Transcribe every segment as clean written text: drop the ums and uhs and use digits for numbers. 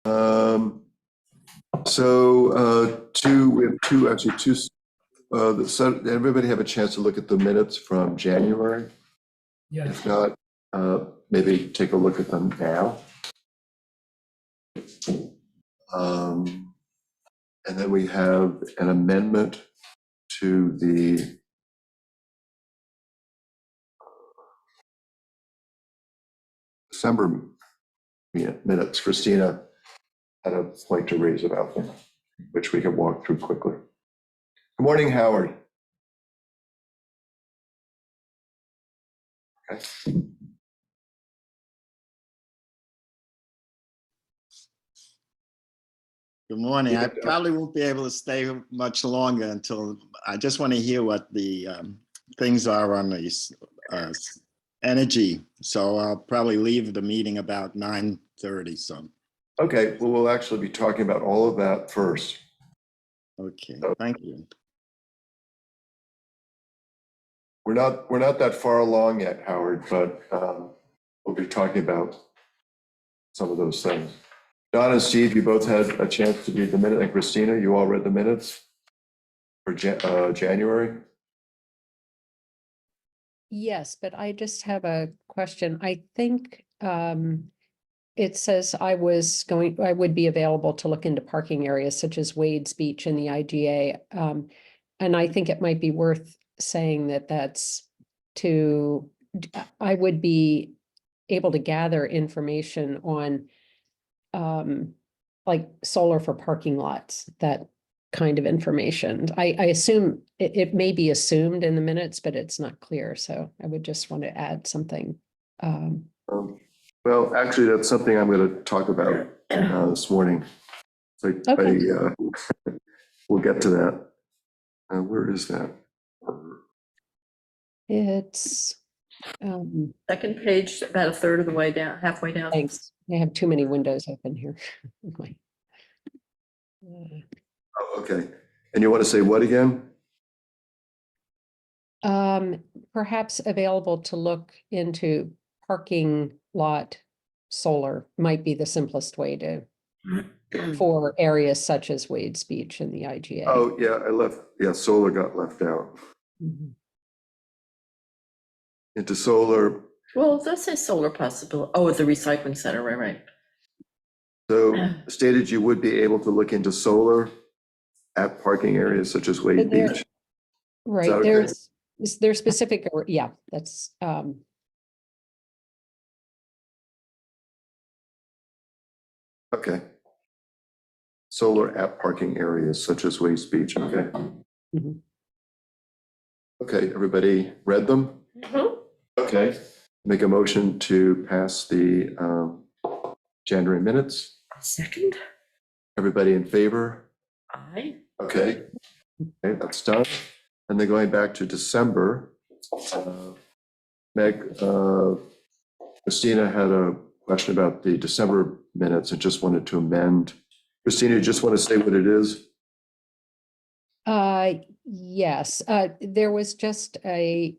We have two, everybody have a chance to look at the minutes from January? Yeah. If not, maybe take a look at them now. And then we have an amendment to the December minutes. Christina had a point to raise about them, which we can walk through quickly. Good morning, Howard. Okay. Good morning. I probably won't be able to stay much longer until I just want to hear what the things are on the energy. So I'll probably leave the meeting about 9:30. So. Okay, well, we'll actually be talking about all of that first. Okay, thank you. We're not that far along yet, Howard, but we'll be talking about some of those things. Don and Steve, you both had a chance to read the minute, and Christina, you all read the minutes for January? Yes, but I just have a question. I think it says I would be available to look into parking areas such as Wade's Beach and the IGA. And I think it might be worth saying that I would be able to gather information on like solar for parking lots, that kind of information. I assume it may be assumed in the minutes, but it's not clear. So I would just want to add something. Well, actually, that's something I'm going to talk about this morning. So Okay. We'll get to that. Where is that? It's second page, about a third of the way down, halfway down. thanks. I have too many windows open here. Oh, okay. And you want to say what again? Perhaps available to look into parking lot solar might be the simplest way to for areas such as Wade's Beach and the IGA. Oh, yeah, solar got left out. Mhm. Into solar. Well, it does say solar possible. Oh, at the recycling center, right. So stated you would be able to look into solar at parking areas such as Wade Beach. Right, Okay? there's specific, yeah, that's Okay. Solar at parking areas such as Wade Beach, okay. Mhm. Okay, everybody read them? Mhm. Okay, make a motion to pass the January minutes. Second, Everybody in favor? aye. Okay, that's done. And then going back to December, Meg, Christina had a question about the December minutes and just wanted to amend. Christina, you just want to say what it is? Yes, there was just a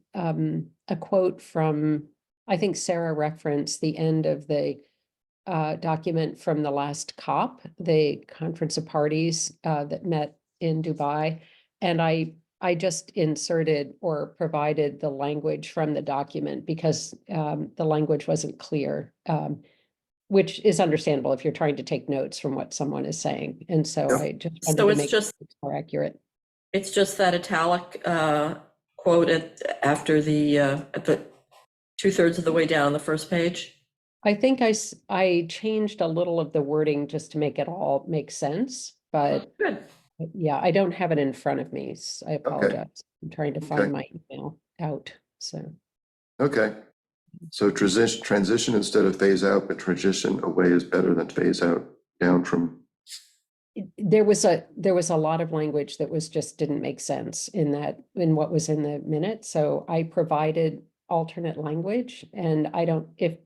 quote from, I think Sarah referenced the end of the document from the last COP, the Conference of Parties that met in Dubai. And I just inserted or provided the language from the document because the language wasn't clear, which is understandable if you're trying to take notes from what someone is saying. And so Yep. I just So wanted to it's make just- it more accurate. It's just that italic quote after the at the 2/3 of the way down the first page. I think I changed a little of the wording just to make it all make sense, but Good. yeah, I don't have it in front of me. So I apologize. I'm trying to Okay. find my email out. So Okay, so transition instead of phase out, but transition away is better than phase out down from. there was a lot of language that was just didn't make sense in what was in the minute. So I provided alternate language, and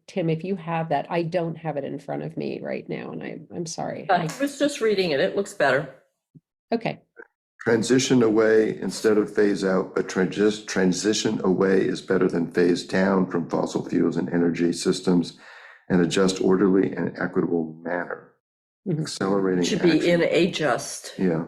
Tim, if you have that, I don't have it in front of me right now, and I'm sorry. I was just reading it. It looks better. Okay. Transition away instead of phase out, but transition away is better than phase down from fossil fuels and energy systems and a just, orderly, and equitable manner. Mhm. accelerating Should be action. in a just. Yeah.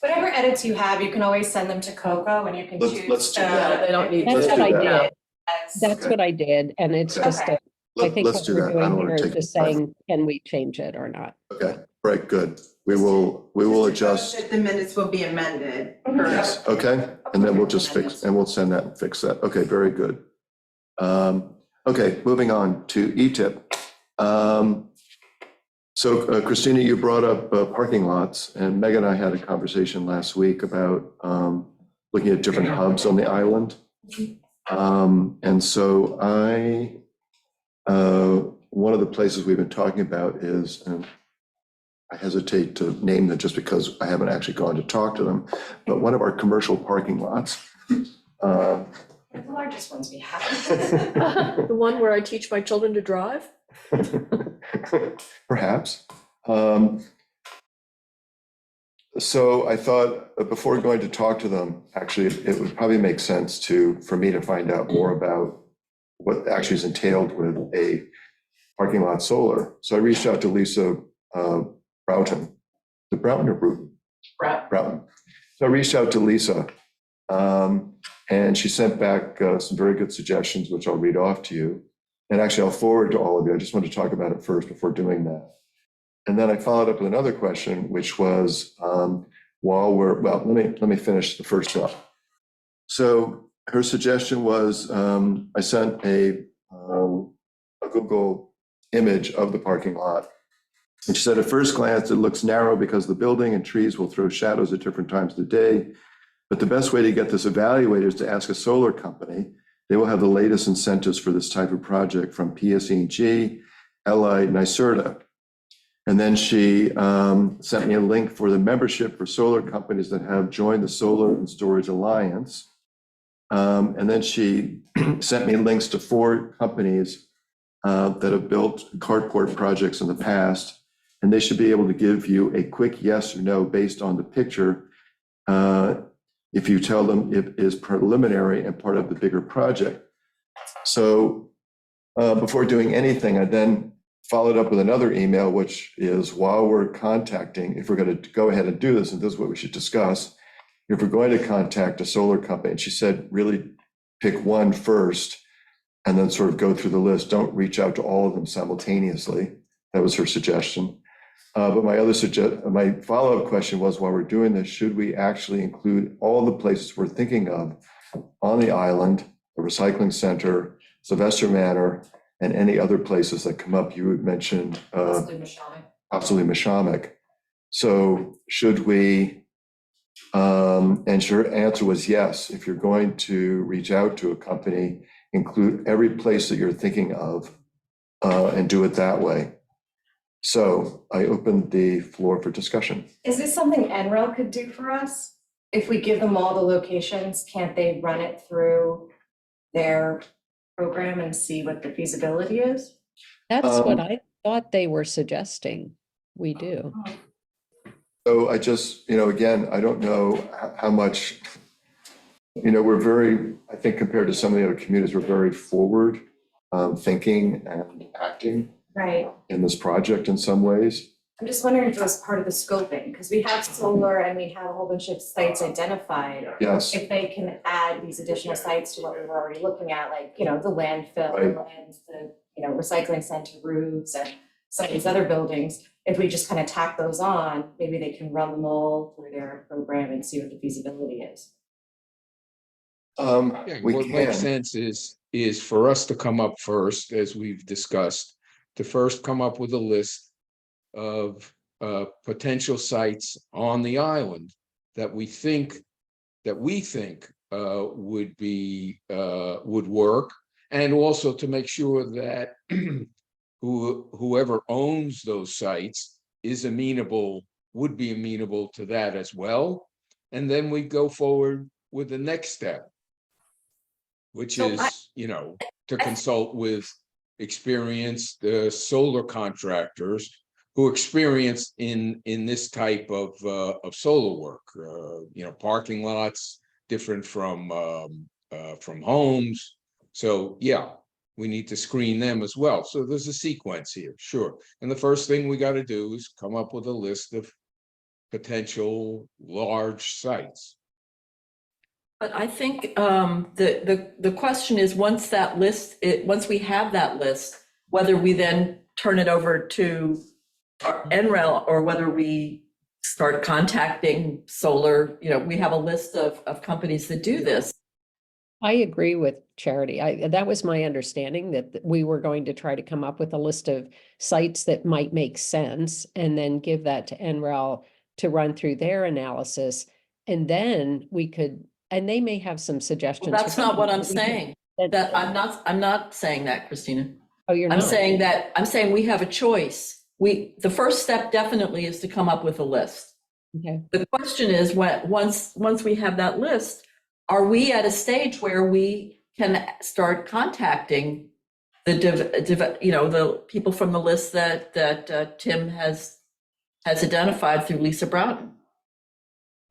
Whatever edits you have, you can always send them to Coco and you can Let's- choose. let's do to- that. They don't need That's Let's what do I that. did. as- That's Okay. what I did, and it's just, Okay. I think Let's what do we're that. I doing don't want here to is take. just saying, can we change it or not? Okay, right, good. We will adjust. The minutes will be amended. Yes, okay, and then we'll just fix, and we'll send that and fix that. Okay, very good. Okay, moving on to ETIP. So Christina, you brought up parking lots, and Megan and I had a conversation last week about looking at different hubs on the island. And so one of the places we've been talking about is, and I hesitate to name them just because I haven't actually gone to talk to them, but one of our commercial parking lots. The largest ones we have. The one where I teach my children to drive? Perhaps. So I thought before going to talk to them, actually, it would probably make sense for me to find out more about what actually is entailed with a parking lot solar. So I reached out to Lisa Broughton, the Broughton or Bruton? Broughton. So I reached out to Lisa, and she sent back some very good suggestions, which I'll read off to you. And actually, I'll forward to all of you. I just want to talk about it first before doing that. And then I followed up with another question, which was, let me finish the first one. So her suggestion was, I sent a Google image of the parking lot. And she said, at first glance, it looks narrow because the building and trees will throw shadows at different times of the day. But the best way to get this evaluated is to ask a solar company. They will have the latest incentives for this type of project from PSE&G, LI, NYSERDA. And then she sent me a link for the membership for solar companies that have joined the Solar and Storage Alliance. And then she sent me links to 4 companies that have built carport projects in the past. And they should be able to give you a quick yes or no based on the picture if you tell them it is preliminary and part of the bigger project. So before doing anything, I then followed up with another email, which is while we're contacting, if we're going to go ahead and do this, and this is what we should discuss, if we're going to contact a solar company, and she said, really pick one first and then sort of go through the list. Don't reach out to all of them simultaneously. That was her suggestion. But my follow-up question was, while we're doing this, should we actually include all the places we're thinking of on the island, the recycling center, Sylvester Manor, and any other places that come up? You had mentioned possibly Mishamik. So should we, and her answer was yes. If you're going to reach out to a company, include every place that you're thinking of and do it that way. So I opened the floor for discussion. Is this something NREL could do for us? If we give them all the locations, can't they run it through their program and see what the feasibility is? That's what I thought they were suggesting we do. So I just, again, I don't know how much, we're very, I think compared to some of the other communities, we're very forward thinking and acting Right. in this project in some ways. I'm just wondering if it was part of the scoping, because we have solar and we have a whole bunch of sites identified. Yes, If they can add these additional sites to what we were already looking at, like, the landfill Right. and the, recycling center roofs and some of these other buildings, if we just kind of tack those on, maybe they can run them all through their program and see what the feasibility is. Yeah, we what makes can. sense is for us to come up first, as we've discussed, to first come up with a list of potential sites on the island that we think would work, and also to make sure that whoever owns those sites would be amenable to that as well. And then we go forward with the next step, which So is, to consult with experienced solar contractors who experience in this type of solar work. Parking lots different from homes. So yeah, we need to screen them as well. So there's a sequence here, sure. And the first thing we got to do is come up with a list of potential large sites. But I think the question is, once that list, once we have that list, whether we then turn it over to our NREL or whether we start contacting solar, we have a list of companies that do this. I agree with Charity. That was my understanding, that we were going to try to come up with a list of sites that might make sense and then give that to NREL to run through their analysis. And then we could, and they may have some suggestions. Well, that's not what I'm We could- saying. That I'm not saying that, Christina. Oh, you're I'm not? saying we have a choice. The first step definitely is to come up with a list. Okay. The question is, once we have that list, are we at a stage where we can start contacting the people from the list that Tim has identified through Lisa Broughton?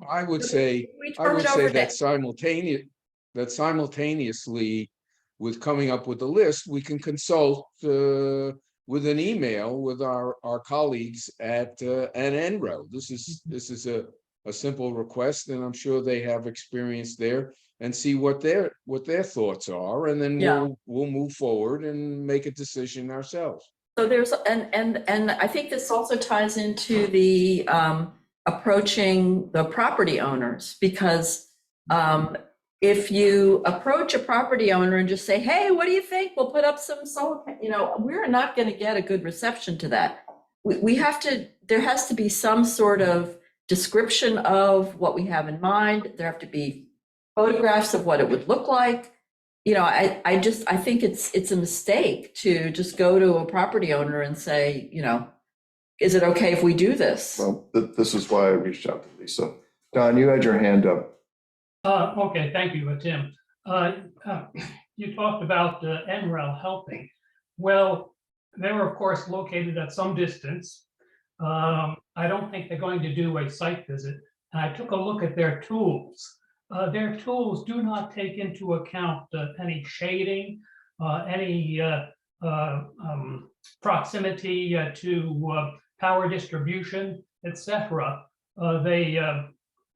I would say, We turn it over to- that simultaneously with coming up with the list, we can consult with an email with our colleagues at NREL. This is a simple request, and I'm sure they have experience there, and see what their thoughts are, and then Yeah. we'll move forward and make a decision ourselves. So there's, and I think this also ties into the approaching the property owners, because if you approach a property owner and just say, hey, what do you think? We'll put up some solar, we're not going to get a good reception to that. There has to be some sort of description of what we have in mind. There have to be photographs of what it would look like. I think it's a mistake to just go to a property owner and say, is it okay if we do this? Well, this is why I reached out to Lisa. Don, you had your hand up. Okay, thank you, Tim. You talked about NREL helping. Well, they were, of course, located at some distance. I don't think they're going to do a site visit. And I took a look at their tools. Their tools do not take into account any shading, any proximity to power distribution, etc.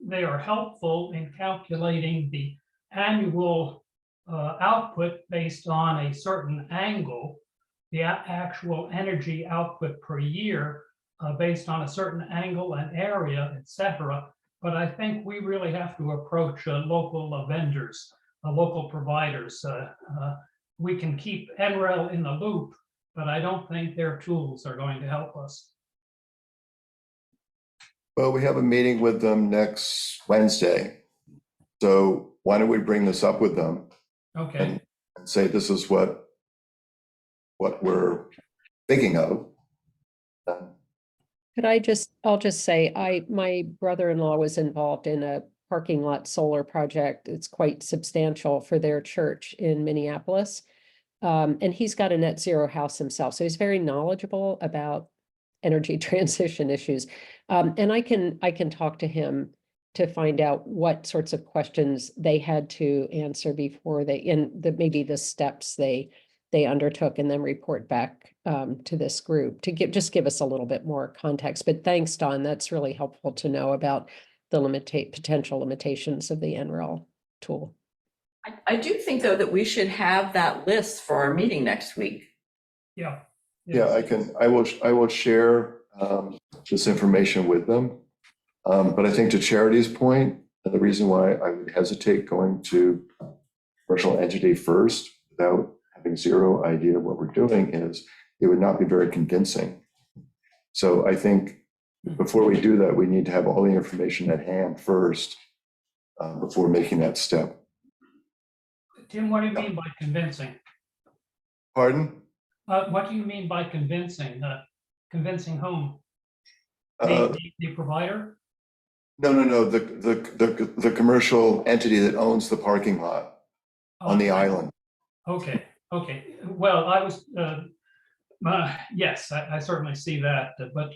They are helpful in calculating the annual output based on a certain angle, the actual energy output per year based on a certain angle and area, etc. But I think we really have to approach local vendors, local providers. We can keep NREL in the loop, but I don't think their tools are going to help us. Well, we have a meeting with them next Wednesday. So why don't we bring this up with them Okay. and say, this is what we're thinking of. I'll just say, my brother-in-law was involved in a parking lot solar project. It's quite substantial for their church in Minneapolis. And he's got a net zero house himself, so he's very knowledgeable about energy transition issues. And I can talk to him to find out what sorts of questions they had to answer before maybe the steps they undertook, and then report back to this group to just give us a little bit more context. But thanks, Don. That's really helpful to know about the potential limitations of the NREL tool. I do think, though, that we should have that list for our meeting next week. Yeah. Yeah, I will share this information with them. But I think to Charity's point, the reason why I would hesitate going to commercial entity first without having zero idea what we're doing is it would not be very convincing. So I think before we do that, we need to have all the information at hand first before making that step. Tim, what do you mean by convincing? Pardon? What do you mean by convincing? Convincing whom? Uh, The provider? No. The commercial entity that owns the parking lot on the island. Okay. Well, I was, yes, I certainly see that, but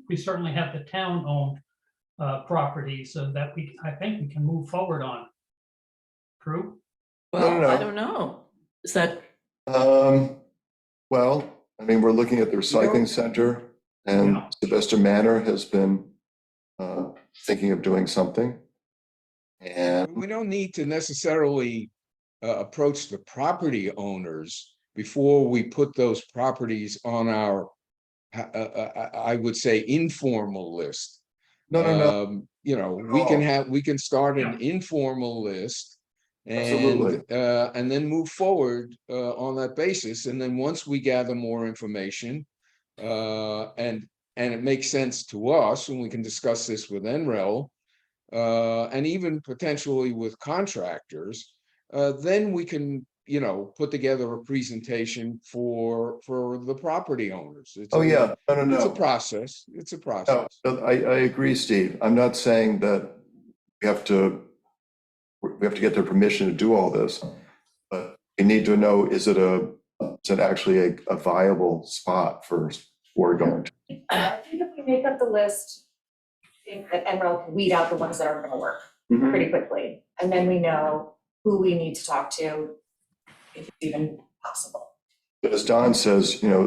we certainly have the town-owned properties so that I think we can move forward on. True? Well, No. I don't know. Is that Well, I mean, we're looking at the recycling center, and Yeah. Sylvester Manor has been thinking of doing something. And We don't need to necessarily approach the property owners before we put those properties on our, I would say, informal list. no, You know, we can start an informal list Absolutely. and then move forward on that basis. And then once we gather more information, and it makes sense to us, and we can discuss this with NREL, and even potentially with contractors, then we can, you know, put together a presentation for the property owners. Oh, yeah, no. It's a process. It's a process. No, I agree, Steve. I'm not saying that we have to get their permission to do all this, but you need to know, is it actually a viable spot for going to? I think if we make up the list, I think that Emerald can weed out the ones that aren't gonna work Mhm. pretty quickly. And then we know who we need to talk to, if it's even possible. But as Don says, you know,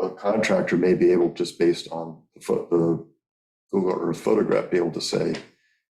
a contractor may be able, just based on the Google Earth photograph, be able to say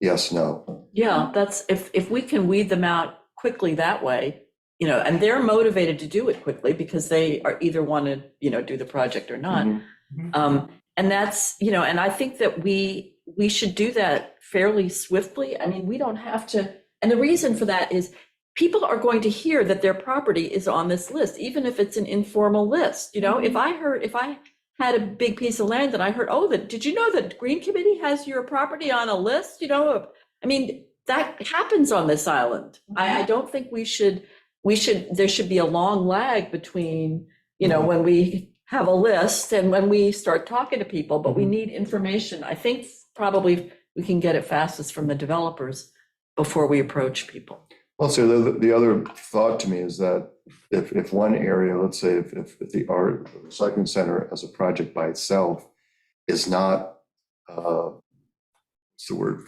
yes, no. Yeah, that's, if we can weed them out quickly that way, you know, and they're motivated to do it quickly because they are either want to, you know, do the project or not. Mhm. And that's, you know, and I think that we should do that fairly swiftly. I mean, we don't have to, and the reason for that is people are going to hear that their property is on this list, even if it's an informal list. You know, if I had a big piece of land and I heard, oh, did you know that Green Committee has your property on a list? You know, I mean, that happens on this island. I don't think there should be a long lag between, you know, when we have a list and when we start talking to people, but we need information. I think probably we can get it fastest from the developers before we approach people. Also, the other thought to me is that if one area, let's say if the art recycling center as a project by itself is not, what's the word,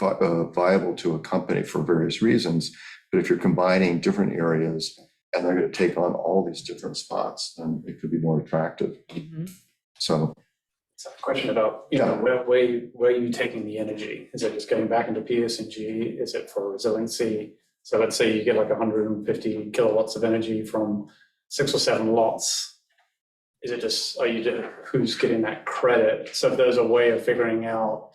viable to a company for various reasons, but if you're combining different areas and they're going to take on all these different spots, then it could be more attractive. So, So a question about, you know, where are you taking the energy? Is it just going back into PSG? Is it for resiliency? So let's say you get like 150 kilowatts of energy from 6 or 7 lots. Is it just, who's getting that credit? So if there's a way of figuring out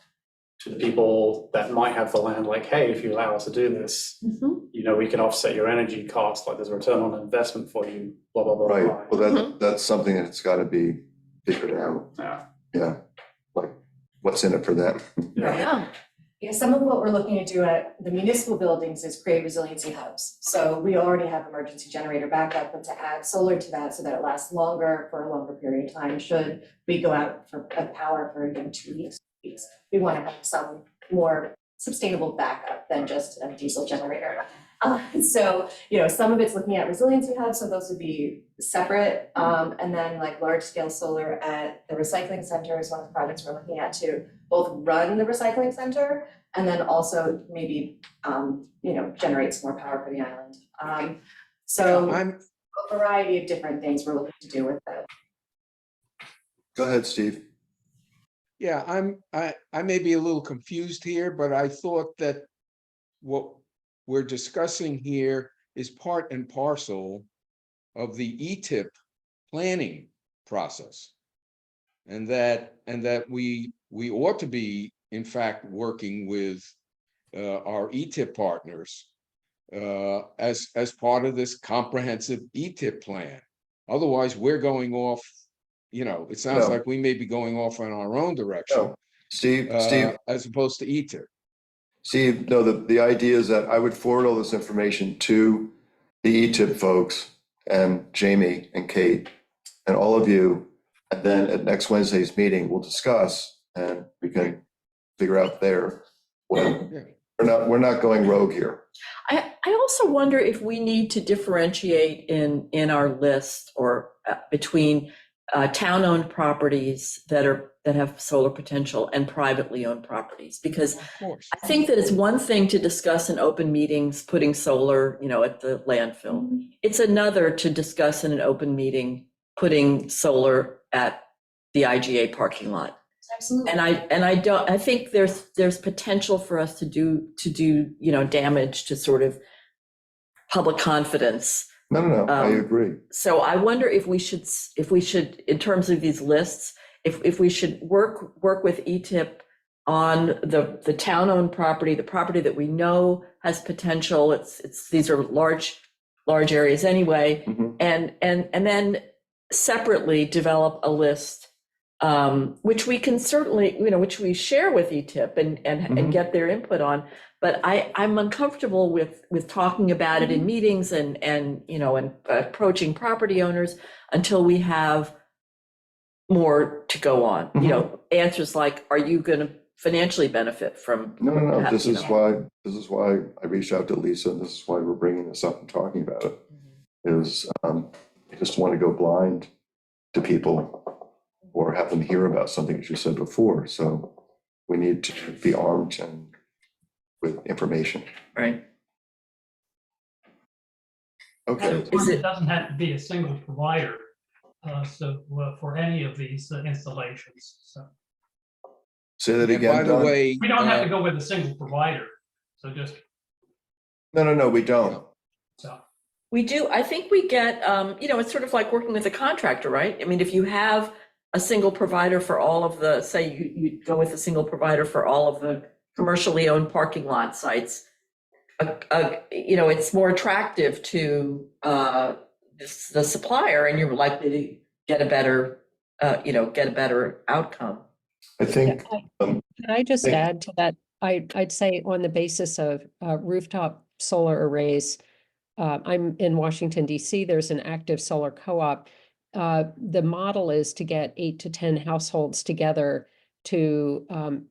to the people that might have the land, like, hey, if you allow us to do this, you know, we can offset your energy cost, like there's a return on investment for you, blah, blah, blah. right, blah. well, that's something that's got to be figured out. Yeah. Yeah, like what's in it for them? Yeah. Yeah, some of what we're looking to do at the municipal buildings is create resiliency hubs. So we already have emergency generator backup, but to add solar to that so that it lasts longer for a longer period of time, should we go out for power for even 2 weeks, we want to have some more sustainable backup than just a diesel generator. So, you know, some of it's looking at resiliency hubs, so those would be separate. And then like large scale solar at the recycling center is one of the projects we're looking at to both run the recycling center and then also maybe, you know, generate some more power for the island. So a variety of different things we're looking to do with that. Go ahead, Steve. Yeah, I may be a little confused here, but I thought that what we're discussing here is part and parcel of the ETIP planning process. And that we ought to be, in fact, working with our ETIP partners as part of this comprehensive ETIP plan. Otherwise, we're going off, you know, it sounds No. like we may be going off in our own direction. No. Steve, As opposed to ETIP. Steve, no, the idea is that I would forward all this information to the ETIP folks and Jamie and Kate and all of you. And then at next Wednesday's meeting, we'll discuss and we can figure out there. Well, we're not going rogue here. I also wonder if we need to differentiate in our list or between town-owned properties that have solar potential and privately owned properties, because Of course. I think that it's one thing to discuss in open meetings, putting solar, at the landfill. It's another to discuss in an open meeting, putting solar at the IGA parking lot. Absolutely. I think there's potential for us to do, damage to sort of public confidence. No, I Um, agree. So I wonder if we should, in terms of these lists, if we should work with ETIP on the town-owned property, the property that we know has potential. These are large areas anyway, Mhm. and then separately develop a list, which we can certainly, which we share with ETIP and Mhm. get their input on. But I'm uncomfortable with talking about it in meetings and approaching property owners until we have more to go on. Answers like, are you going to financially benefit from? No. that, This is why I reached out to Lisa, and this is why we're bringing this up and talking about it. Is I just want to go blind to people or have them hear about something, as you said before. So we need to be armed and with information. Right. Okay. Is It it- doesn't have to be a single provider, for any of these installations, so Say that And again, by the Don. way, we don't have to go with a single provider, so just, No, we don't. so. We do, I think we get, it's sort of like working with a contractor, right? I mean, if you have a single provider for all of the, say you go with a single provider for all of the commercially owned parking lot sites, it's more attractive to the supplier, and you're likely to get a better, outcome. I think, Can I just Thank you. add to that? I'd say on the basis of rooftop solar arrays, I'm in Washington DC, there's an active solar co-op. The model is to get 8 to 10 households together to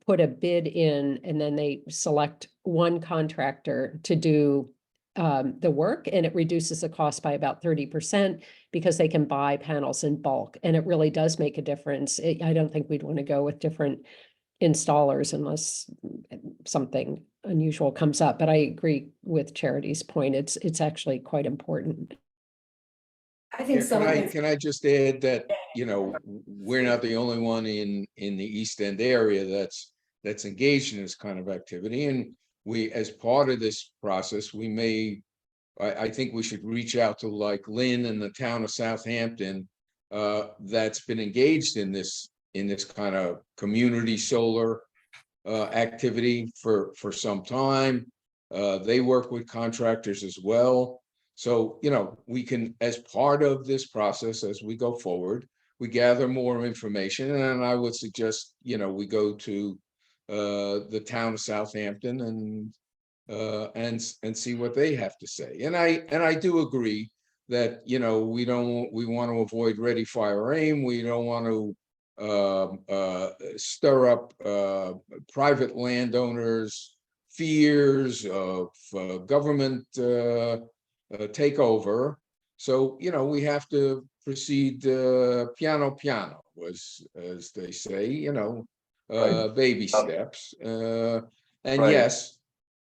put a bid in, and then they select one contractor to do the work, and it reduces the cost by about 30% because they can buy panels in bulk, and it really does make a difference. I don't think we'd want to go with different installers unless something unusual comes up, but I agree with Charity's point. It's actually quite important. I think some of it. Can I just add that, we're not the only one in the East End area that's engaged in this kind of activity. And we, as part of this process, I think we should reach out to like Lynn and the town of Southampton that's been engaged in this kind of community solar activity for some time. They work with contractors as well. So, we can, as part of this process, as we go forward, we gather more information, and I would suggest, we go to the town of Southampton and see what they have to say. And I do agree that, we want to avoid ready, fire, aim. We don't want to stir up private landowners' fears of government takeover. So, we have to proceed piano piano, as they say, Right. baby steps. And Right. yes,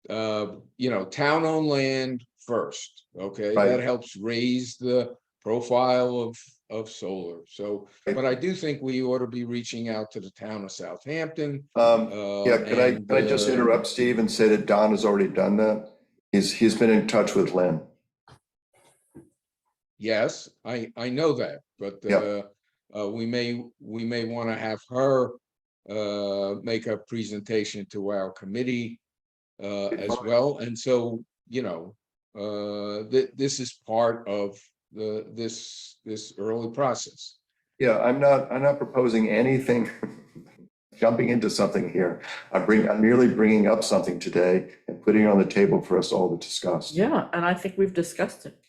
town-owned land first, okay? Right. That helps raise the profile of solar. So, but I do think we ought to be reaching out to the town of Southampton. Yeah, can I just interrupt, Steve, and say that Don has already done that? He's been in touch with Lynn. Yes, I know that, but Yeah. we may want to have her make a presentation to our committee as well. And so, this is part of this early process. Yeah, I'm not proposing anything, jumping into something here. I'm merely bringing up something today and putting it on the table for us all to discuss. Yeah, and I think we've discussed it.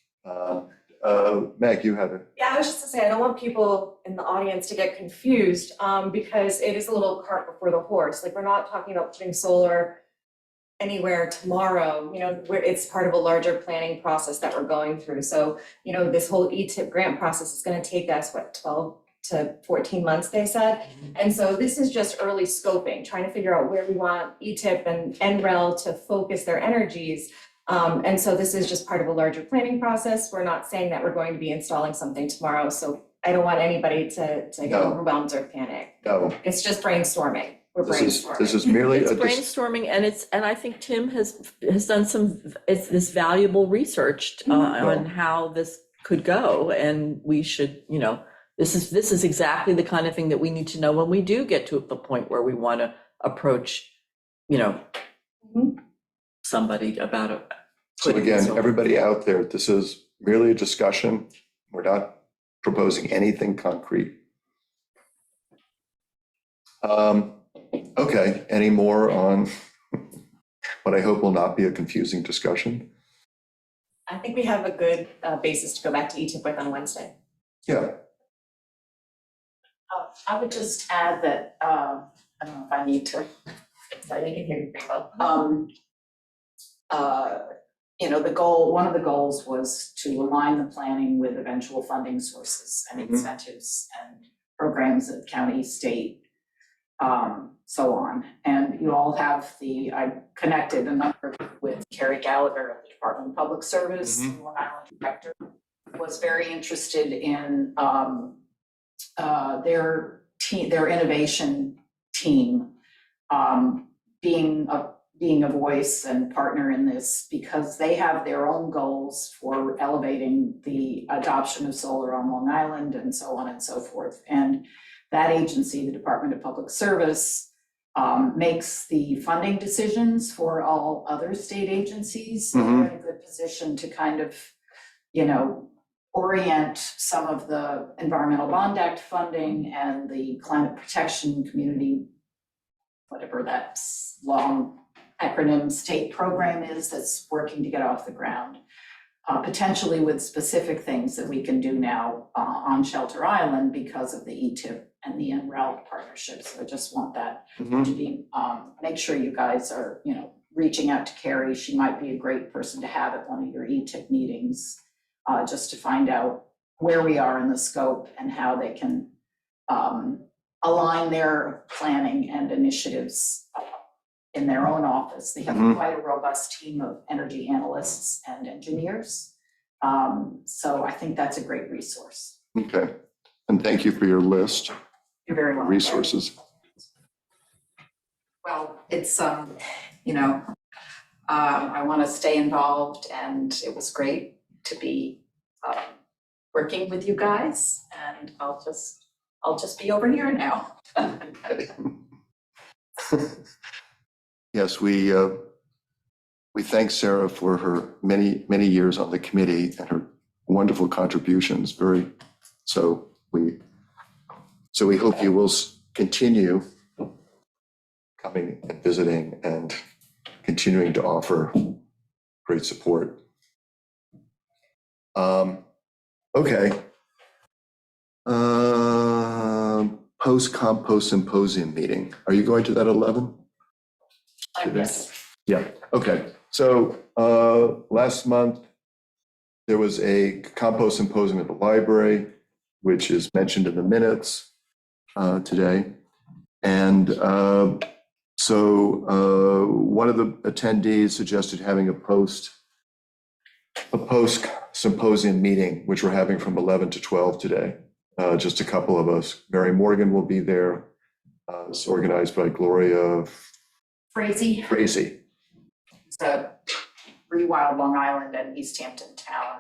Meg, you had it. Yeah, I was just to say, I don't want people in the audience to get confused, because it is a little cart before the horse. Like, we're not talking about putting solar anywhere tomorrow, it's part of a larger planning process that we're going through. So, this whole ETIP grant process is gonna take us, 12 to 14 months, they said. And so this is just early scoping, trying to figure out where we want ETIP and NREL to focus their energies. And so this is just part of a larger planning process. We're not saying that we're going to be installing something tomorrow, so I don't want anybody to get No. overwhelmed or panic. No, It's just brainstorming. We're brainstorming. this is merely It's a, brainstorming and I think Tim has done it's this valuable research on how this could go. And we should, this is exactly the kind of thing that we need to know when we do get to the point where we want to approach, Mhm. somebody about it. so again, everybody out there, this is merely a discussion. We're not proposing anything concrete. Okay, any more on what I hope will not be a confusing discussion? I think we have a good basis to go back to ETIP with on Wednesday. Yeah, I would just add that, I don't know if I need to, So I think you hear me pretty well. one of the goals was to align the planning with eventual funding sources and incentives and programs at county, state, so on. And you all have I connected a number with Carrie Gallagher of the Department of Public Service, Long Island Director, was very interested in their innovation team being a voice and partner in this, because they have their own goals for elevating the adoption of solar on Long Island and so on and so forth. And that agency, the Department of Public Service, makes the funding decisions for all other state agencies. So they're in a good position to kind of, orient some of the Environmental Bond Act funding and the climate protection community, whatever that long acronym state program is that's working to get off the ground, potentially with specific things that we can do now on Shelter Island because of the ETIP and the NREL partnership. So I just want that to be, make sure you guys are, reaching out to Carrie. She might be a great person to have at one of your ETIP meetings, just to find out where we are in the scope and how they can align their planning and initiatives in their own office. They have quite a robust team of energy analysts and engineers. So I think that's a great resource. okay. And thank you for your list of You're very welcome. resources. Well, it's, I want to stay involved, and it was great to be working with you guys, and I'll just be over here now. Yes, we thank Sarah for her many, many years on the committee and her wonderful contributions. So we hope you will continue coming and visiting and continuing to offer great support. Okay. Post-compost symposium meeting. Are you going to that 11? Yes. Yeah, okay. So last month, there was a compost symposium at the library, which is mentioned in the minutes today. And so one of the attendees suggested having a post symposium meeting, which we're having from 11 to 12 today. Just a couple of us. Mary Morgan will be there. It's organized by Gloria Frazee, Frazee. it's a Rewild Long Island and East Hampton Town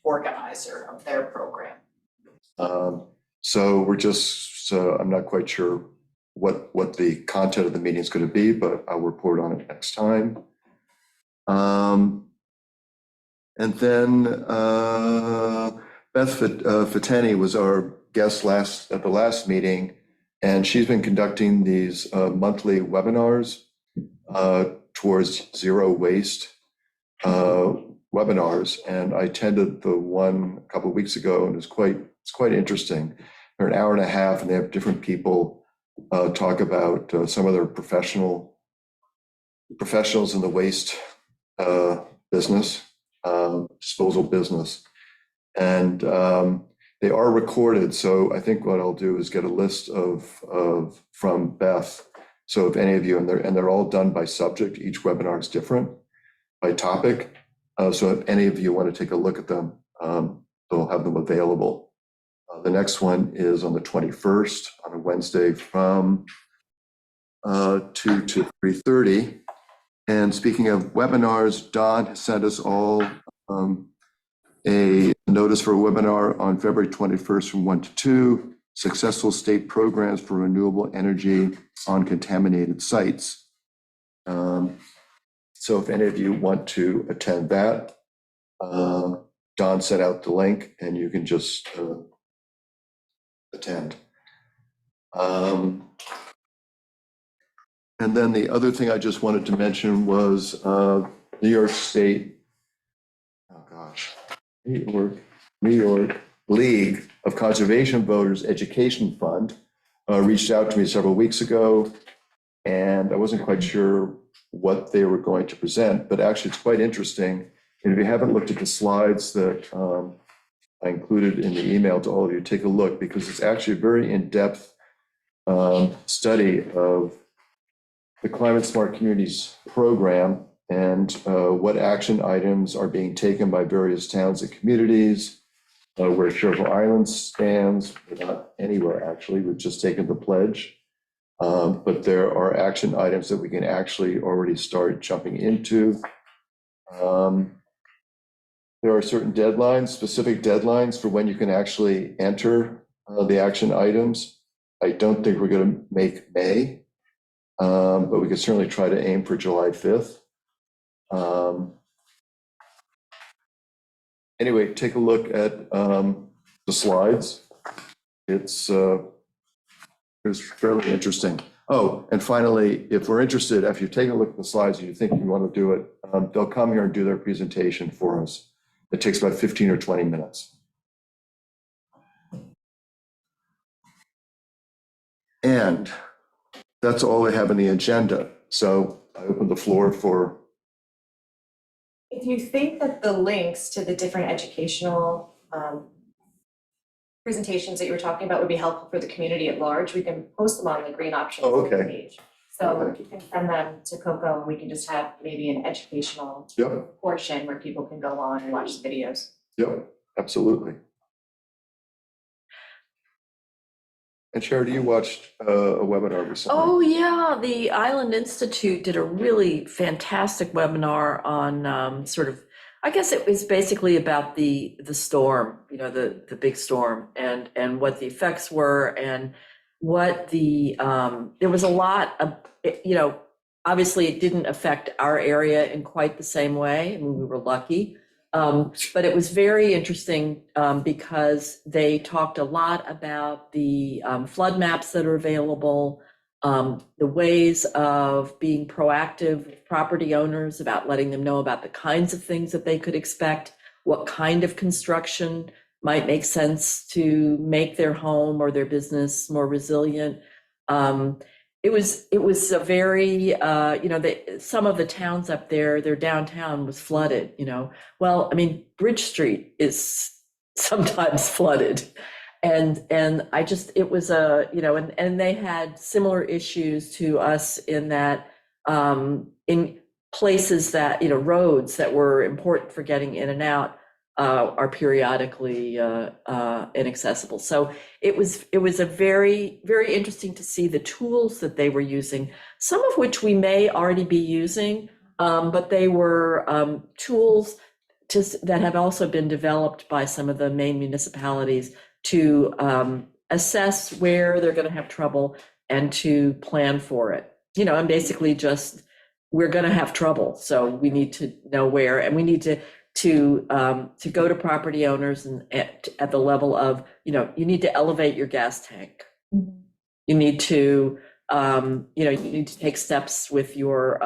organizer of their program. So we're just, I'm not quite sure what the content of the meeting is going to be, but I'll report on it next time. And then Beth Fateni was our guest at the last meeting, and she's been conducting these monthly webinars towards zero waste webinars. And I attended the one a couple of weeks ago, and it's quite interesting. They're an hour and a half, and they have different people talk about some of their professionals in the waste business, disposal business. And They are recorded, so I think what I'll do is get a list from Beth. So if any of you, and they're all done by subject, each webinar is different by topic. So if any of you want to take a look at them, they'll have them available. The next one is on the 21st, on a Wednesday from 2 to 3:30. And speaking of webinars, Don has sent us all a notice for a webinar on February 21st from 1 to 2, successful state programs for renewable energy on contaminated sites. So if any of you want to attend that, Don sent out the link and you can just attend. And then the other thing I just wanted to mention was New York State, New York League of Conservation Voters Education Fund reached out to me several weeks ago, and I wasn't quite sure what they were going to present, but actually it's quite interesting. And if you haven't looked at the slides that I included in the email to all of you, take a look, because it's actually a very in-depth study of the Climate Smart Communities program and what action items are being taken by various towns and communities, where Sherwood Island stands. We're not anywhere actually, we've just taken the pledge. But there are action items that we can actually already start jumping into. There are certain deadlines, specific deadlines for when you can actually enter the action items. I don't think we're going to make May, but we could certainly try to aim for July 5th. Anyway, take a look at the slides. It's fairly interesting. Oh, and finally, if we're interested, if you've taken a look at the slides and you think you want to do it, they'll come here and do their presentation for us. It takes about 15 or 20 minutes. And that's all I have on the agenda. So I open the floor for. If you think that the links to the different educational presentations that you were talking about would be helpful for the community at large, we can post them on the green options Oh, okay. page. So you can send them to Coco and we can just have maybe an educational Yep, portion where people can go on and watch the videos. yep, absolutely. And Charity, you watched a webinar recently. Oh, yeah, the Island Institute did a really fantastic webinar on sort of, I guess it was basically about the storm, you know, the big storm and what the effects were and what there was a lot of, you know, obviously it didn't affect our area in quite the same way. I mean, we were lucky. But it was very interesting because they talked a lot about the flood maps that are available, the ways of being proactive with property owners about letting them know about the kinds of things that they could expect, what kind of construction might make sense to make their home or their business more resilient. It was a very, you know, some of the towns up there, their downtown was flooded, you know. Well, I mean, Bridge Street is sometimes flooded. And it was you know, and they had similar issues to us in that, in places that, you know, roads that were important for getting in and out are periodically inaccessible. So it was a very, very interesting to see the tools that they were using, some of which we may already be using, but they were tools that have also been developed by some of the main municipalities to assess where they're going to have trouble and to plan for it. You know, and basically just, we're going to have trouble, so we need to know where, and we need to go to property owners and at the level of, you know, you need to elevate your gas tank. Mm-hmm. You need to, you know, you need to take steps with your,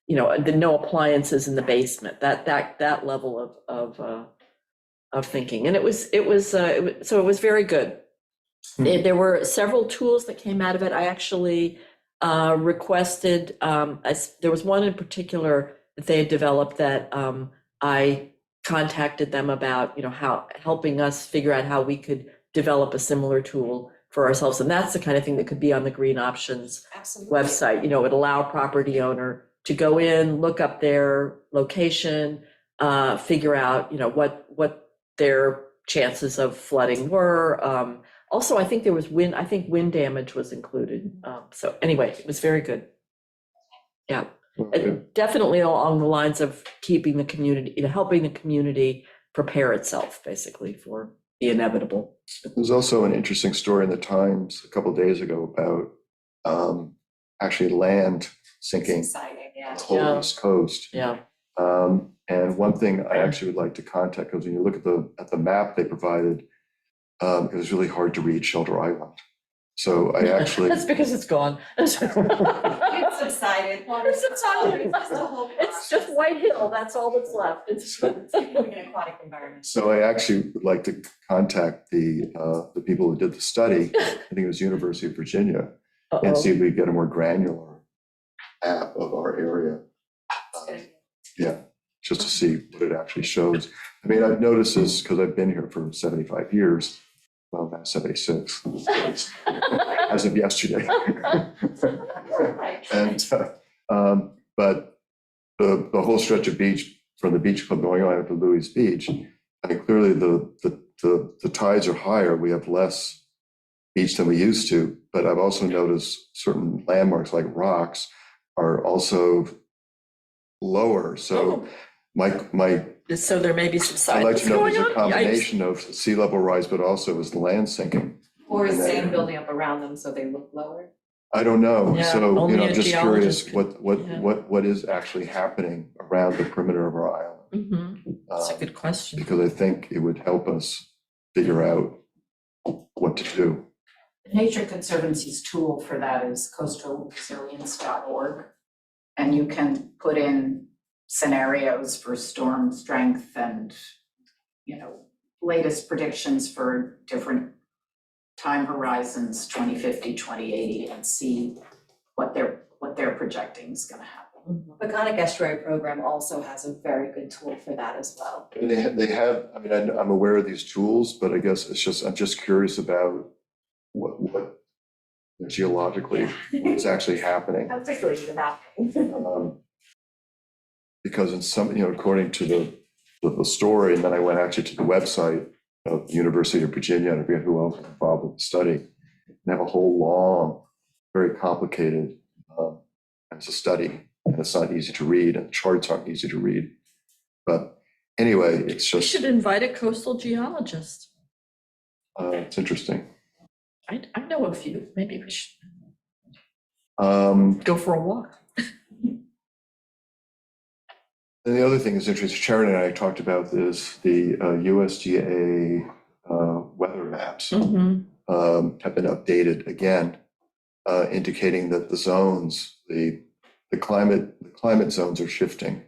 you know, the no appliances in the basement, that level of thinking. And it was very good. There were several tools that came out of it. I actually requested, there was one in particular that they had developed that I contacted them about, how, helping us figure out how we could develop a similar tool for ourselves. And that's the kind of thing that could be on the Green Options Absolutely. website. It allow a property owner to go in, look up their location, figure out, what their chances of flooding were. Also, I think there was wind damage was included. So anyway, it was very good. Yeah, Okay. definitely along the lines of keeping the community, helping the community prepare itself basically for the inevitable. There's also an interesting story in the Times a couple of days ago about actually land It's sinking exciting, yeah. the whole Yeah. East Coast. Yeah. And one thing I actually would like to contact, because when you look at the map they provided, it was really hard to read Shelter Island. So I actually, That's because it's gone. It's subsided. It's subsided. It's just a whole It's just process. White Hill, that's all that's left. It's It's becoming an aquatic environment. so I actually would like to contact the people who did the study. I think it was University of Virginia, and see if we get a more granular map of our area. Yeah, just to see what it actually shows. I mean, I've noticed this because I've been here for 75 years. Well, now 76, as of yesterday. And, but the whole stretch of beach from the beach club going on to Louis Beach, I mean, clearly the tides are higher. We have less beach than we used to, but I've also noticed certain landmarks like rocks are also lower. So my So there may be some I'd like silence to know going there's on. a combination of sea level rise, but also is land sinking. Or is in that sand area. building up around them so they look lower? I don't know. Yeah, So, only I'm a just curious geologist what is actually happening around the perimeter of our island. Mhm. That's a Um, good question. Because I think it would help us figure out what to do. Nature Conservancy's tool for that is coastalresilience.org. And you can put in scenarios for storm strength and, latest predictions for different time horizons, 2050, 2080, and see what they're projecting is gonna happen. The Conic Estuary Program also has a very good tool for that as well. I mean, they have, I mean, I'm aware of these tools, but I guess I'm just curious about what geologically is actually happening. How quickly is it happening? Because in some, according to the story, and then I went actually to the website of the University of Virginia, and I forget who else was involved with the study, and have a whole long, very complicated, it's a study, and it's not easy to read, and charts aren't easy to read. But anyway, it's We just, should invite a coastal geologist. it's interesting. I know a few. Maybe we should Um, go for a walk. And the other thing that's interesting, Sharon and I talked about this, the USGA weather maps Mhm. have been updated again, indicating that the zones, the climate zones are shifting.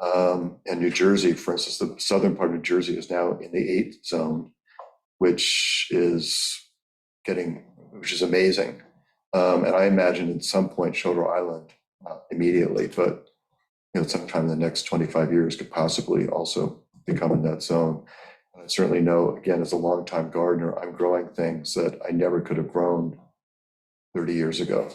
And New Jersey, for instance, the southern part of New Jersey is now in the 8th zone, which is amazing. And I imagine at some point Shoulder Island, not immediately, but sometime in the next 25 years could possibly also become in that zone. And I certainly know, again, as a longtime gardener, I'm growing things that I never could have grown 30 years ago.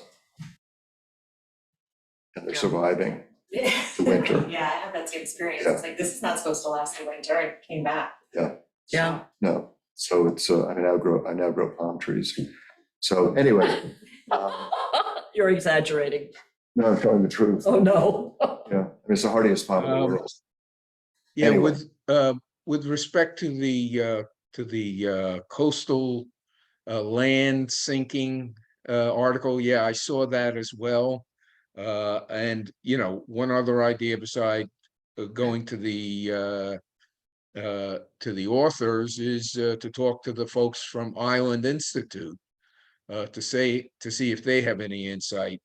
And they're Yeah. surviving. The winter. Yeah, I had that same experience. Yeah. It's like, this is not supposed to last the winter, and it came back. Yeah. No, so it's, I now grow palm trees. So anyway, You're exaggerating. no, I'm telling the truth. Oh, no. Yeah, I mean, it's the hardiest palm in the world. Yeah, Anyway. with respect to the coastal land sinking article, yeah, I saw that as well. And one other idea beside going to the authors is to talk to the folks from Island Institute to see if they have any insight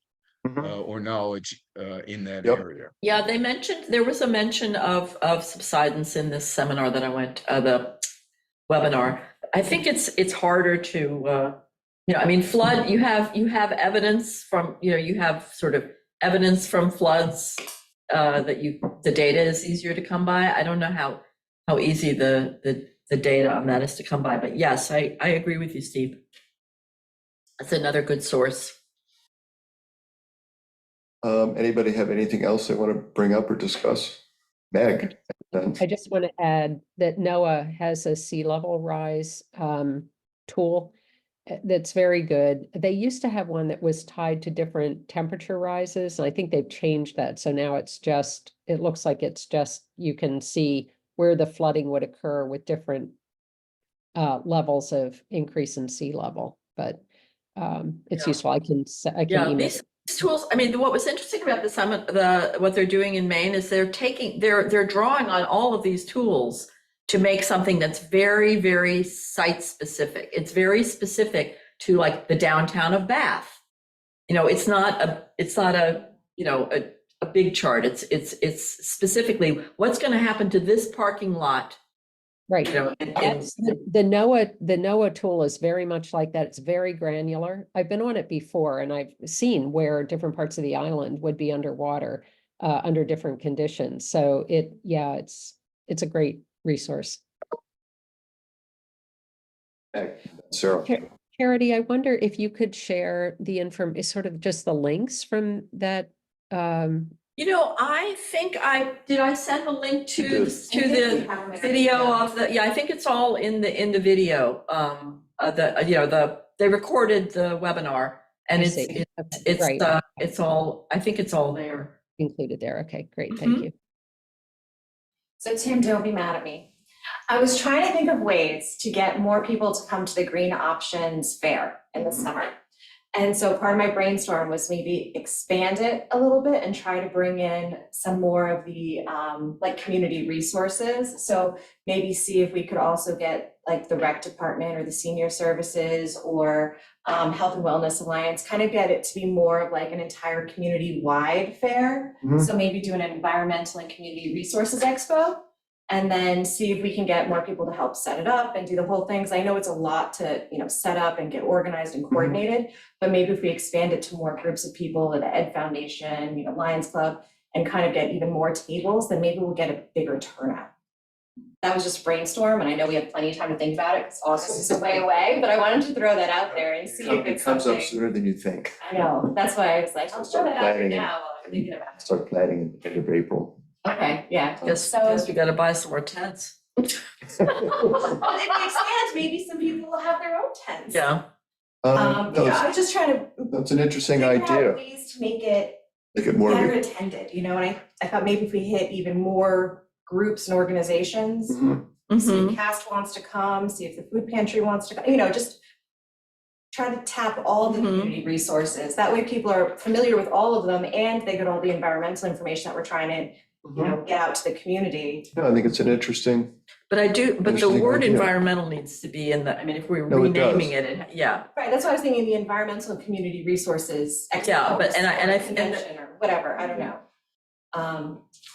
or knowledge in that Yep. area. Yeah, there was a mention of subsidence in this seminar that I went, the webinar. I think it's harder to, I mean, flood, you have evidence from, you have sort of evidence from floods that the data is easier to come by. I don't know how how easy the data on that is to come by. But yes, I agree with you, Steve. That's another good source. Anybody have anything else they want to bring up or discuss? Meg? then- I just want to add that NOAA has a sea level rise tool that's very good. They used to have one that was tied to different temperature rises, and I think they've changed that. So now it's just, it looks like it's just, you can see where the flooding would occur with different levels of increase in sea level, but it's Yeah. useful. I can Yeah, email. these tools, I mean, what was interesting about the summit, what they're doing in Maine is they're drawing on all of these tools to make something that's very, very site specific. It's very specific to like the downtown of Bath. You know, it's not a, you know, a big chart. It's specifically what's going to happen to this parking lot. Right. You know, Yes, the NOAA tool is very much like that. It's very granular. I've been on it before and I've seen where different parts of the island would be underwater under different conditions. So it's a great resource. Meg, Sarah? Charity, I wonder if you could share the sort of just the links from that. you know, I think did I send the link to You did. the video of the, yeah, I think it's all in the video. They recorded the webinar and I see. Okay, right. it's all, I think it's all there. Included there. Okay, great. Thank Mhm. you. So Tim, don't be mad at me. I was trying to think of ways to get more people to come to the Green Options Fair in the summer. And so part of my brainstorm was maybe expand it a little bit and try to bring in some more of the like community resources. So maybe see if we could also get like the rec department or the senior services or Health and Wellness Alliance, kind of get it to be more of like an entire community-wide fair. Mhm. So maybe do an environmental and community resources expo. And then see if we can get more people to help set it up and do the whole thing. Because I know it's a lot to, you know, set up and get organized and coordinated. But maybe if we expand it to more groups of people at the Ed Foundation, you know, Lions Club, and kind of get even more tables, then maybe we'll get a bigger turnout. That was just brainstorm, and I know we have plenty of time to think about it because August is way away, but I wanted to throw that out there and see if It it's comes up something. sooner than you think. I know, that's why I was like, I'll throw that out there Planning. now while I'm thinking about Start planning in end of April. it. Okay, yeah. Guess So we got to buy some more tents. well, if we expand, maybe some people will have their own tents. Yeah. No, You know, I was just trying to that's an interesting figure out idea. ways to make it Make it more of better a. attended, you know, and I thought maybe if we hit even more groups and organizations, Mhm. see Mhm. if CAST wants to come, see if the food pantry wants to come, you know, just try to tap all the Mhm. community resources. That way people are familiar with all of them and they get all the environmental information that we're trying to, you know, get out to the community. No, I think it's an interesting, But the Interesting word idea. environmental needs to be in the, I mean, if we're No, it does. renaming it, yeah. Right, that's why I was thinking the environmental and community resources. Yeah, but- and I- expo or convention or whatever, I don't know.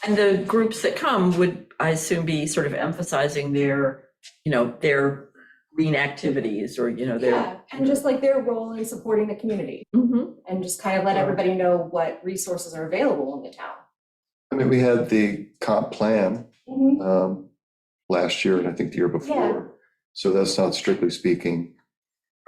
And the groups that come would, I assume, be sort of emphasizing their, you know, their green activities or, you know, their. Yeah, and just like their role in supporting the community Mhm. and just kind of let everybody know what resources are available in the town. I mean, we had the comp plan Mhm. last year and I think the year before. So that's not strictly speaking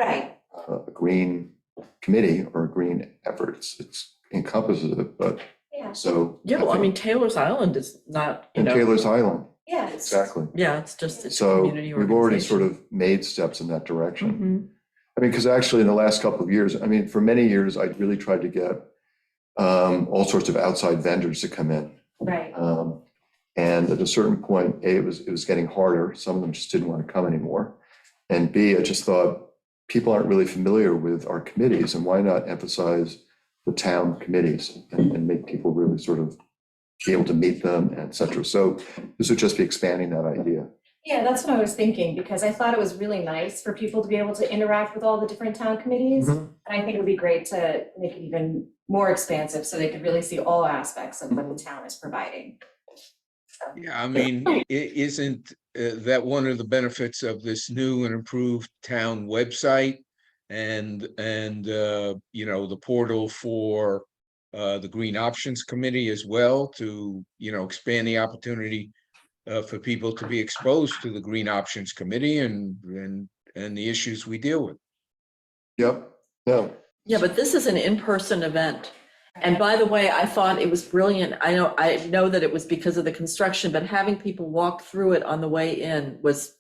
Right, a green committee or a green effort. It's encompasses it, but yeah, so. Yeah, well, I think- mean, Taylor's Island is not, you And know, Taylor's Island, yeah. it's- exactly. yeah, it's just, it's a So community we've already sort organization. of made steps in that direction. Mhm. I mean, because actually in the last couple of years, I mean, for many years, I really tried to get all sorts of outside vendors to come in. Right, And at a certain point, A, it was getting harder. Some of them just didn't want to come anymore. And B, I just thought people aren't really familiar with our committees and why not emphasize the town committees and make people really sort of be able to meet them, et cetera. So this would just be expanding that idea. yeah, that's what I was thinking, because I thought it was really nice for people to be able to interact with all the different town committees. Mhm. And I think it would be great to make it even more expansive, so they could really see all aspects of what the town is providing. Yeah, I mean, isn't that one of the benefits of this new and improved town website? And you know, the portal for the Green Options Committee as well to, you know, expand the opportunity for people to be exposed to the Green Options Committee and the issues we deal with. Yep, no, Yeah, but this is an in-person event. And by the way, I thought it was brilliant. I know that it was because of the construction, but having people walk through it on the way in was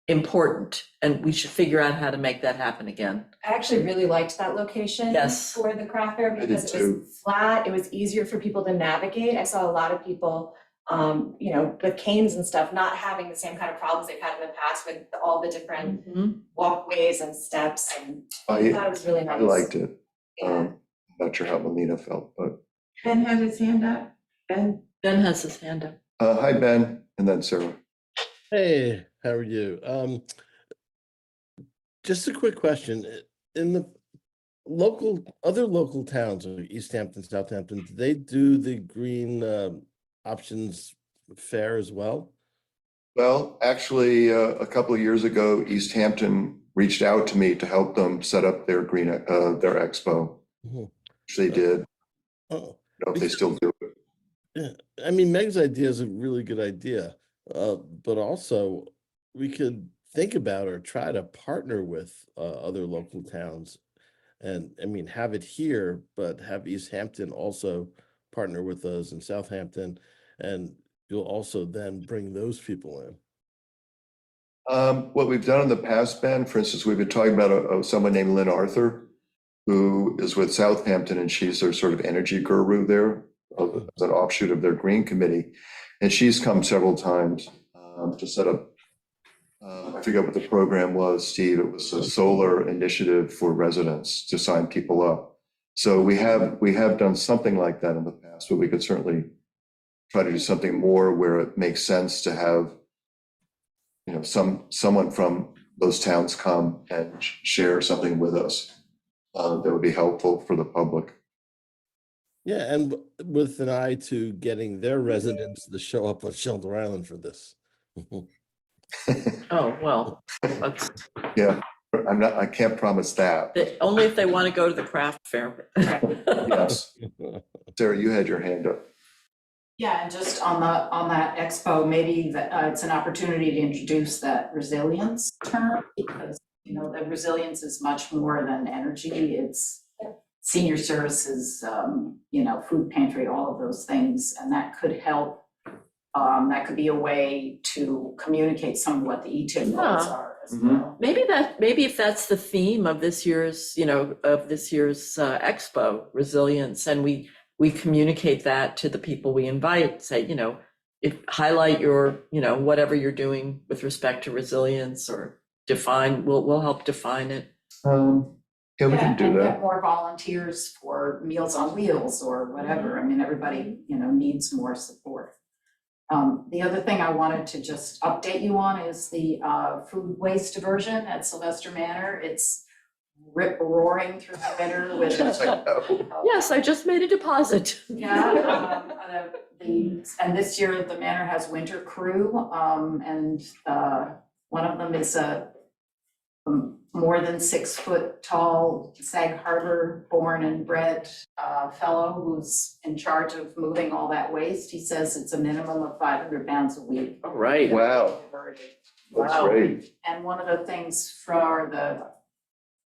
important, and we should figure out how to make that happen again. I actually really liked that location. Yes. For the craft fair did because it too. was flat, it was easier for people to navigate. I saw a lot of people, with canes and stuff, not having the same kind of problems they've had in the past with all the different walkways and steps, and I thought it was really I nice. liked it. Yeah. Not sure how Melina felt, but, Ben had his hand up. Ben? Ben has his hand up. hi, Ben, and then Sarah. Hey, how are you? Just a quick question. In the other local towns, or East Hampton, Southampton, do they do the green options fair as well? Well, actually, a couple of years ago, East Hampton reached out to me to help them set up their their expo, Mhm. which they did. I Oh, don't know if they still do it. yeah. I mean, Meg's idea is a really good idea, but also we could think about or try to partner with other local towns, and I mean, have it here, but have East Hampton also partner with us in Southampton, and you'll also then bring those people in. What we've done in the past, Ben, for instance, we've been talking about someone named Lynn Arthur, who is with Southampton, and she's their sort of energy guru there, as an offshoot of their green committee. And she's come several times to set up, I forget what the program was, Steve. It was a solar initiative for residents to sign people up. So we have done something like that in the past, but we could certainly try to do something more where it makes sense to have, someone from those towns come and share something with us that would be helpful for the public. Yeah, and with an eye to getting their residents to show up on Shelter Island for this. Oh, well, that's Yeah, I can't promise that. only if they want to go to the craft fair. Yes. Sarah, you had your hand up. Yeah, and just on that expo, maybe it's an opportunity to introduce that resilience term, because, the resilience is much more than energy. It's senior services, food pantry, all of those things, and that could help. That could be a way to communicate some of what the ETIP goals are as well. Maybe if that's the theme of this year's, expo, resilience, and we communicate that to the people we invite, say, highlight your, whatever you're doing with respect to resilience, or we'll help define it. Yeah, we can do and that. get more volunteers for Meals on Wheels or whatever. I mean, everybody, needs more support. The other thing I wanted to just update you on is the food waste diversion at Sylvester Manor. It's rip-roaring through the winter with. Yes, I just made a deposit. Yeah, and this year the manor has winter crew, and one of them is a more than 6 foot tall Sag Harbor born and bred fellow who's in charge of moving all that waste. He says it's a minimum of 500 pounds a week. All right. Wow, that's great. And one of the things for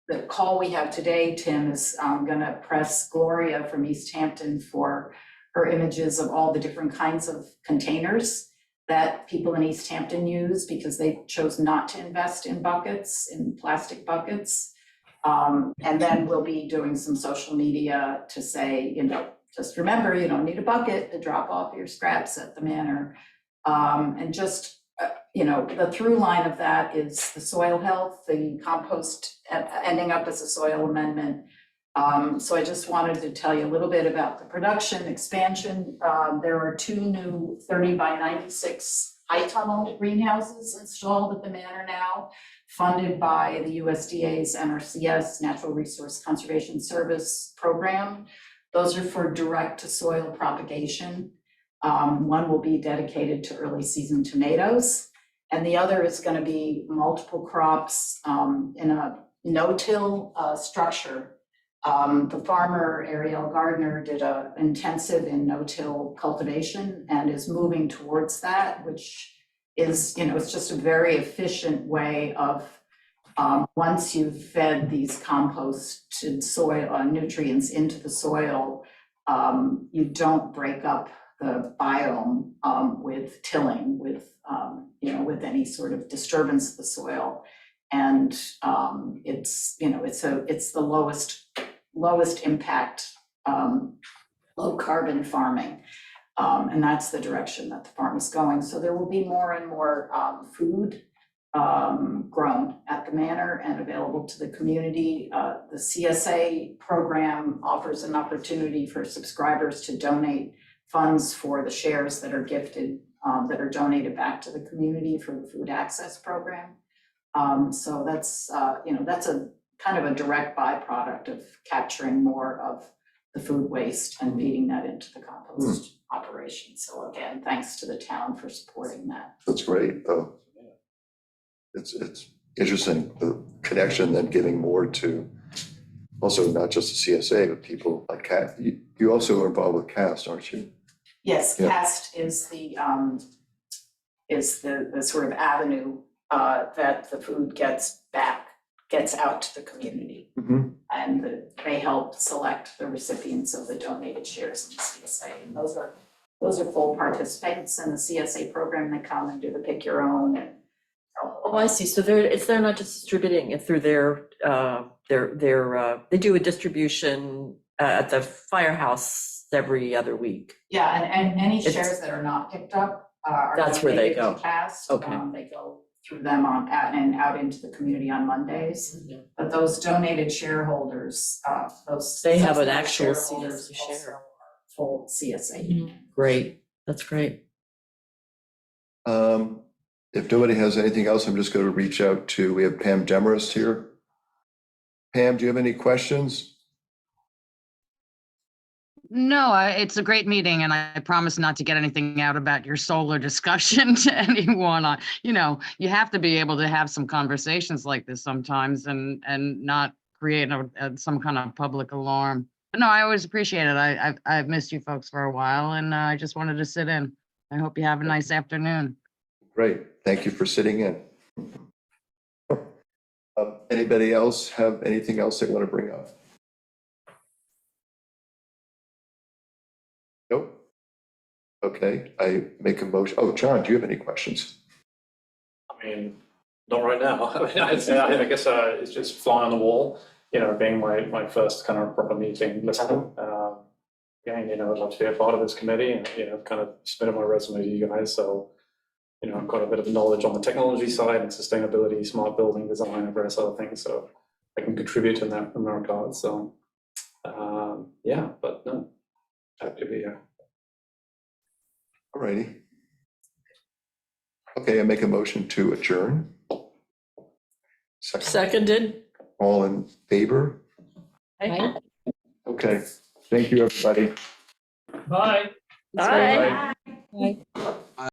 the call we have today, Tim, is gonna press Gloria from East Hampton for her images of all the different kinds of containers that people in East Hampton use, because they chose not to invest in plastic buckets. And then we'll be doing some social media to say, just remember, you don't need a bucket to drop off your scraps at the manor. And just, the through line of that is the soil health, the compost ending up as a soil amendment. So I just wanted to tell you a little bit about the production expansion. There are 2 new 30 by 96 high tunnel greenhouses installed at the manor now, funded by the USDA's NRCS, Natural Resource Conservation Service program. Those are for direct to soil propagation. One will be dedicated to early season tomatoes, and the other is going to be multiple crops in a no-till structure. The farmer, Ariel Gardner, did an intensive in no-till cultivation and is moving towards that, which is, it's just a very efficient way of, once you've fed these composted soil, nutrients into the soil, you don't break up the biome, with tilling, with any sort of disturbance of the soil. And, it's the lowest impact, low carbon farming. And that's the direction that the farm is going. So there will be more and more food grown at the manor and available to the community. The CSA program offers an opportunity for subscribers to donate funds for the shares that are gifted, that are donated back to the community for the food access program. So that's a kind of a direct byproduct of capturing more of the food waste and feeding that into the compost operation. So again, thanks to the town for supporting that. That's great, though. It's interesting, the connection, then giving more to, also not just the CSA, but people like CAST. You also are involved with CAST, aren't you? Yes, Yeah. CAST is the sort of avenue that the food gets out to the community. Mm-hmm. And they help select the recipients of the donated shares in the CSA. And those are full participants in the CSA program. They come and do the pick your own and. Oh, I see. So they're not just distributing it through their, they do a distribution at the firehouse every other week. Yeah, and any It's- shares that are not picked up are That's where they donated to go. CAST. Okay. They go through them and out into the community on Mondays. But those donated shareholders, those. They have an subsidized actual shareholders CSA share. also are Full CSA. Great. That's great. If nobody has anything else, I'm just going to reach out to, we have Pam Demarest here. Pam, do you have any questions? No, it's a great meeting and I promise not to get anything out about your solar discussion to anyone. You have to be able to have some conversations like this sometimes and not create some kind of public alarm. But no, I always appreciate it. I've missed you folks for a while and I just wanted to sit in. I hope you have a nice afternoon. Great, thank you for sitting in. Anybody else have anything else they want to bring up? Nope. Okay, I make a motion. Oh, John, do you have any questions? I mean, not right now. I mean, I guess it's just fly on the wall, being my first kind of proper meeting listening. Again, I'd love to be a part of this committee and, kind of submitted my resume to you guys. So, I've got a bit of knowledge on the technology side and sustainability, smart building design, and various other things. So I can contribute in that regard. So, yeah, but no, happy to be here. All righty. Okay, I make a motion to adjourn. Seconded. All in favor? Right? Okay, thank you, everybody. Bye. Bye. Right.